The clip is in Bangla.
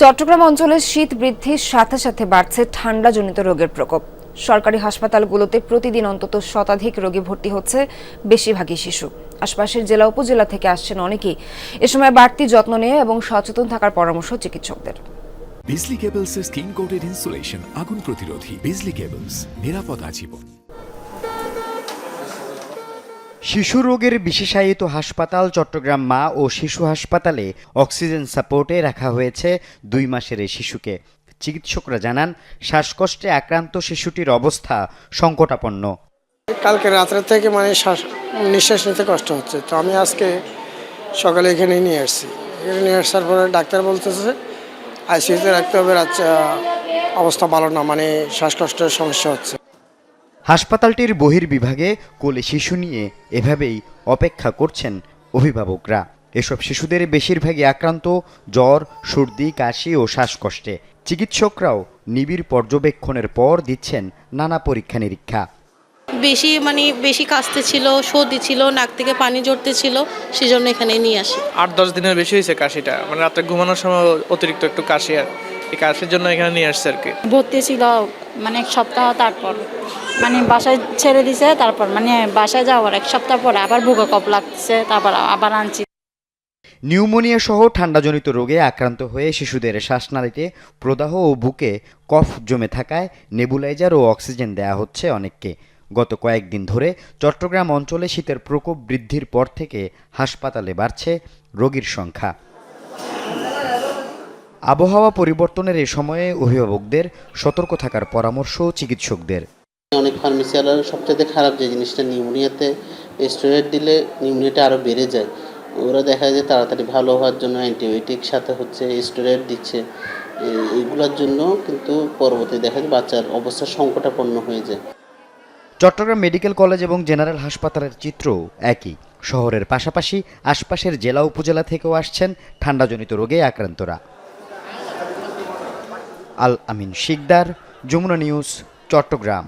চট্টগ্রাম অঞ্চলে শীত বৃদ্ধির সাথে সাথে বাড়ছে ঠান্ডাজনিত রোগের প্রকোপ। সরকারি হাসপাতালগুলোতে প্রতিদিন অন্তত শতাধিক রোগী ভর্তি হচ্ছে, বেশিরভাগই শিশু। আশপাশের জেলা উপজেলা থেকে আসছেন অনেকেই। এ সময় বাড়তি যত্ন নেওয়া এবং সচেতন থাকার পরামর্শ চিকিৎসকদের। বিজলি কেবলস এর স্কিন কোটেড ইনসুলেশন আগুন প্রতিরোধী। বিজলি কেবলস, নিরাপদ আজীবন। শিশু রোগের বিশেষায়িত হাসপাতাল চট্টগ্রাম মা ও শিশু হাসপাতালে অক্সিজেন সাপোর্টে রাখা হয়েছে 2 মাসের এই শিশুকে। চিকিৎসকরা জানান, শ্বাসকষ্টে আক্রান্ত শিশুটির অবস্থা সংকটাপন্ন। কালকে রাত্রে থেকে নিঃশ্বাস নিতে কষ্ট হচ্ছে, তো আমি আজকে সকালে এখানে নিয়ে আসছি। এখানে নিয়ে আসার পরে ডাক্তার বলতেছে আইসিইউতে রাখতে হবে, অবস্থা ভালো না, শ্বাসকষ্টের সমস্যা হচ্ছে। হাসপাতালটির বহির্বিভাগে কোলে শিশু নিয়ে এভাবেই অপেক্ষা করছেন অভিভাবকরা। এসব শিশুদের বেশিরভাগই আক্রান্ত জ্বর, সর্দি, কাশি ও শ্বাসকষ্টে। চিকিৎসকরাও নিবিড় পর্যবেক্ষণের পর দিচ্ছেন নানা পরীক্ষা নিরীক্ষা। বেশি কাশতে ছিল, সর্দি ছিল, নাক থেকে পানি ঝরতে ছিল, সেজন্য এখানে নিয়ে আসি। 8-10 দিনের বেশি হয়েছে কাশিটা, রাতে ঘুমানোর সময় অতিরিক্ত একটু কাশি, আর এই কাশির জন্য এখানে নিয়ে আসছে আর কি। ভর্তি ছিল এক সপ্তাহ, তারপর বাসায় ছেড়ে দিছে, তারপর বাসায় যাওয়ার 1 সপ্তাহ পরে আবার বুকে কফ লাগছে, তারপর আবার আনছি। নিউমোনিয়া সহ ঠান্ডাজনিত রোগে আক্রান্ত হয়ে শিশুদের শ্বাসনালীতে প্রদাহ ও বুকে কফ জমে থাকায় নেবুলাইজার ও অক্সিজেন দেয়া হচ্ছে অনেককে। গত কয়েকদিন ধরে চট্টগ্রাম অঞ্চলে শীতের প্রকোপ বৃদ্ধির পর থেকে হাসপাতালে বাড়ছে রোগীর সংখ্যা। আবহাওয়া পরিবর্তনের এ সময়ে অভিভাবকদের সতর্ক থাকার পরামর্শ চিকিৎসকদের। অনেক ফার্মেসিওয়ালার সবচেয়ে খারাপ যে জিনিসটা, নিউমোনিয়াতে স্টেরয়েড দিলে নিউমোনিয়াটা আরও বেড়ে যায়। ওরা দেখা যায় তাড়াতাড়ি ভালো হওয়ার জন্য অ্যান্টিবায়োটিক সাথে স্টেরয়েড দিচ্ছে। এইগুলোর জন্য কিন্তু পরবর্তী দেখা যায় বাচ্চার অবস্থা সংকটাপন্ন হয়ে যায়। চট্টগ্রাম মেডিকেল কলেজ এবং জেনারেল হাসপাতালের চিত্র একই। শহরের পাশাপাশি আশপাশের জেলা উপজেলা থেকেও আসছেন ঠান্ডাজনিত রোগে আক্রান্তরা। আল আমিন শিকদার, যমুনা নিউজ, চট্টগ্রাম।